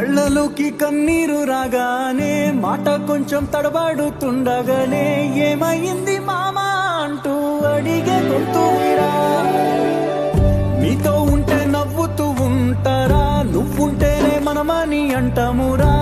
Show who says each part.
Speaker 1: కళ్ళలోకి కన్నీరు రాగానే మాట కొంచెం తడబడుతుండగానే ఏమైంది మామా అంటూ అడిగే గొంతురా. నీతో ఉంటే నవ్వుతూ ఉంటారా, నువ్వుంటేనే మనమని అంటామురా.